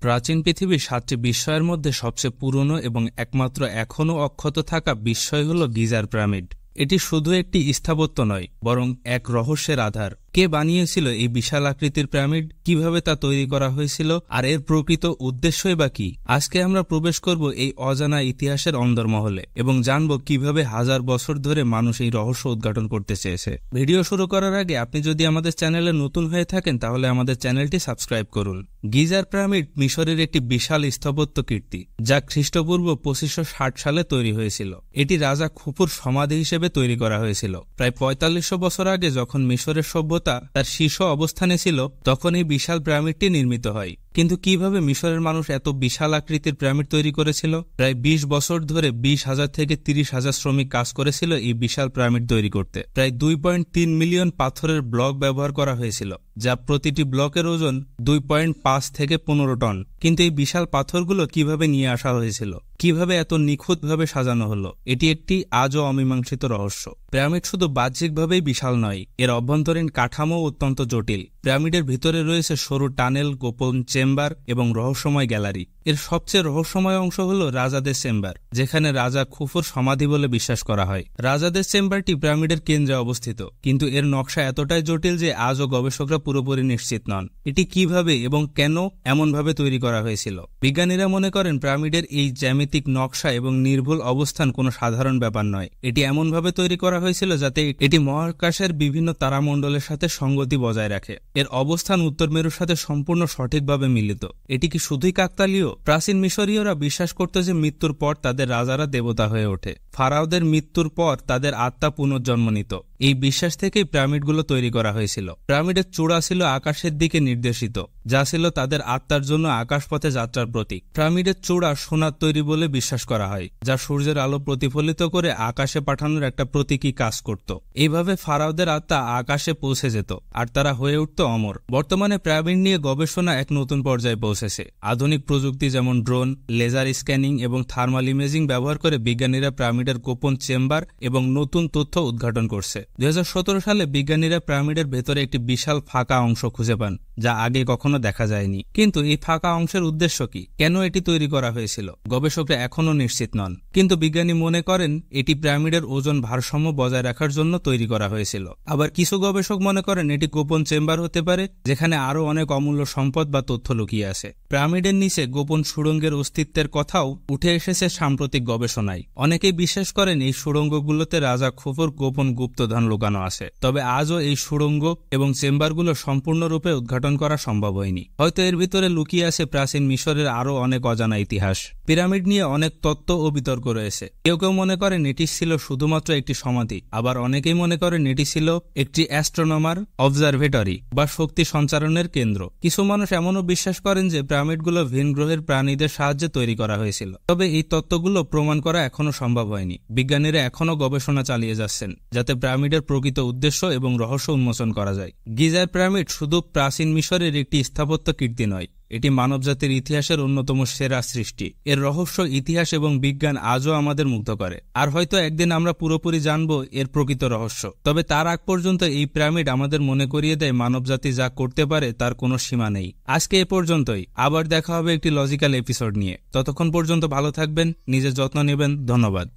প্রাচীন পৃথিবীর 7টি বিস্ময়ের মধ্যে সবচেয়ে পুরনো এবং একমাত্র এখনও অক্ষত থাকা বিস্ময় হল গিজার পিরামিড। এটি শুধু একটি স্থাপত্য নয়, বরং এক রহস্যের আধার। কে বানিয়েছিল এই বিশাল আকৃতির পিরামিড, কিভাবে তা তৈরি করা হয়েছিল, আর এর প্রকৃত উদ্দেশ্যই বা কি? আজকে আমরা প্রবেশ করব এই অজানা ইতিহাসের অন্দরমহলে এবং জানব কিভাবে হাজার বছর ধরে মানুষ এই রহস্য উদ্ঘাটন করতে চেয়েছে। ভিডিও শুরু করার আগে আপনি যদি আমাদের চ্যানেলে নতুন হয়ে থাকেন তাহলে আমাদের চ্যানেলটি সাবস্ক্রাইব করুন। গিজার পিরামিড মিশরের একটি বিশাল স্থাপত্য কীর্তি, যা খ্রিস্টপূর্ব 2560 সালে তৈরি হয়েছিল। এটি রাজা খুফুর সমাধি হিসেবে তৈরি করা হয়েছিল। প্রায় 4500 বছর আগে যখন মিশরের সভ্যতা তার শীর্ষ অবস্থানে ছিল, তখন এই বিশাল পিরামিডটি নির্মিত হয়। কিন্তু কিভাবে মিশরের মানুষ এত বিশাল আকৃতির পিরামিড তৈরি করেছিল? প্রায় 20 বছর ধরে 20,000 থেকে 30,000 শ্রমিক কাজ করেছিল এই বিশাল পিরামিড তৈরি করতে। প্রায় 2.3 মিলিয়ন পাথরের ব্লক ব্যবহার করা হয়েছিল, যা প্রতিটি ব্লকের ওজন 2.5 থেকে 15 টন। কিন্তু এই বিশাল পাথরগুলো কিভাবে নিয়ে আসা হয়েছিল, কিভাবে এত নিখুঁতভাবে সাজানো হলো, এটি একটি আজও অমীমাংসিত রহস্য। পিরামিড শুধু বাহ্যিকভাবেই বিশাল নয়, এর অভ্যন্তরীণ কাঠামো অত্যন্ত জটিল। পিরামিডের ভিতরে রয়েছে সরু টানেল, গোপন চেম্বার এবং রহস্যময় গ্যালারি। এর সবচেয়ে রহস্যময় অংশ হল রাজাদের চেম্বার, যেখানে রাজা খুফুর সমাধি বলে বিশ্বাস করা হয়। রাজাদের চেম্বারটি পিরামিডের কেন্দ্রে অবস্থিত, কিন্তু এর নকশা এতটাই জটিল যে আজও গবেষকরা পুরোপুরি নিশ্চিত নন এটি কিভাবে এবং কেন এমনভাবে তৈরি করা হয়েছিল। বিজ্ঞানীরা মনে করেন পিরামিডের এই জ্যামিতিক নকশা এবং নির্ভুল অবস্থান কোনো সাধারণ ব্যাপার নয়। এটি এমনভাবে তৈরি করা হয়েছিল যাতে এটি মহাকাশের বিভিন্ন তারামণ্ডলের সাথে সঙ্গতি বজায় রাখে। এর অবস্থান উত্তর মেরুর সাথে সম্পূর্ণ সঠিকভাবে মিলিত। এটি কি শুধুই কাকতালীয়? প্রাচীন মিশরীয়রা বিশ্বাস করত যে মৃত্যুর পর তাদের রাজারা দেবতা হয়ে ওঠে। ফারাওদের মৃত্যুর পর তাদের আত্মা পুনর্জন্ম নিত। এই বিশ্বাস থেকেই পিরামিডগুলো তৈরি করা হয়েছিল। পিরামিডের চূড়া ছিল আকাশের দিকে নির্দেশিত, যা ছিল তাদের আত্মার জন্য আকাশপথে যাত্রার প্রতীক। পিরামিডের চূড়া সোনার তৈরি বলে বিশ্বাস করা হয়, যা সূর্যের আলো প্রতিফলিত করে আকাশে পাঠানোর একটা প্রতীকী কাজ করত। এইভাবে ফারাওদের আত্মা আকাশে পৌঁছে যেত আর তারা হয়ে উঠত অমর। বর্তমানে পিরামিড নিয়ে গবেষণা এক নতুন পর্যায়ে পৌঁছেছে। আধুনিক প্রযুক্তি যেমন ড্রোন, লেজার স্ক্যানিং এবং থার্মাল ইমেজিং ব্যবহার করে বিজ্ঞানীরা পিরামিডের গোপন চেম্বার এবং নতুন তথ্য উদ্ঘাটন করছে। 2017 সালে বিজ্ঞানীরা পিরামিডের ভেতরে একটি বিশাল ফাঁকা অংশ খুঁজে পান, যা আগে কখনো দেখা যায়নি। কিন্তু এই ফাঁকা অংশের উদ্দেশ্য কি? কেন এটি তৈরি করা হয়েছিল? গবেষকরা এখনো নিশ্চিত নন, কিন্তু বিজ্ঞানী মনে করেন এটি পিরামিডের ওজন ভারসাম্য বজায় রাখার জন্য তৈরি করা হয়েছিল। আবার কিছু গবেষক মনে করেন এটি গোপন চেম্বার হতে পারে, যেখানে আরো অনেক অমূল্য সম্পদ বা তথ্য লুকিয়ে আছে। পিরামিডের নিচে গোপন সুড়ঙ্গের অস্তিত্বের কথাও উঠে এসেছে সাম্প্রতিক গবেষণায়। অনেকেই বিশ্বাস করেন এই সুড়ঙ্গগুলোতে রাজা খুফুর গোপন গুপ্তধন লুকানো আছে। তবে আজও এই সুড়ঙ্গ এবং চেম্বারগুলো সম্পূর্ণরূপে উদ্ঘাটন করা সম্ভব হয়নি। হয়তো এর ভিতরে লুকিয়ে আছে প্রাচীন মিশরের আরো অনেক অজানা ইতিহাস। পিরামিড নিয়ে অনেক তত্ত্ব ও বিতর্ক রয়েছে। কেউ কেউ মনে করেন এটি ছিল শুধুমাত্র একটি সমাধি, আবার অনেকেই মনে করেন এটি ছিল একটি অ্যাস্ট্রোনমার অবজারভেটরি বা শক্তি সঞ্চারণের কেন্দ্র। কিছু মানুষ এমনও বিশ্বাস করেন যে পিরামিডগুলো ভিন গ্রহের প্রাণীদের সাহায্যে তৈরি করা হয়েছিল। তবে এই তত্ত্বগুলো প্রমাণ করা এখনো সম্ভব হয়নি। বিজ্ঞানীরা এখনো গবেষণা চালিয়ে যাচ্ছেন যাতে পিরামিডের প্রকৃত উদ্দেশ্য এবং রহস্য উন্মোচন করা যায়। গিজার পিরামিড শুধু প্রাচীন মিশরের একটি স্থাপত্য কীর্তি নয়, এটি মানবজাতির ইতিহাসের অন্যতম সেরা সৃষ্টি। এর রহস্য, ইতিহাস এবং বিজ্ঞান আজও আমাদের মুগ্ধ করে। আর হয়তো একদিন আমরা পুরোপুরি জানব এর প্রকৃত রহস্য। তবে তার আগ পর্যন্ত এই পিরামিড আমাদের মনে করিয়ে দেয় মানবজাতি যা করতে পারে তার কোনো সীমা নেই। আজকে এ পর্যন্তই। আবার দেখা হবে একটি লজিক্যাল এপিসোড নিয়ে। ততক্ষণ পর্যন্ত ভালো থাকবেন, নিজের যত্ন নেবেন। ধন্যবাদ।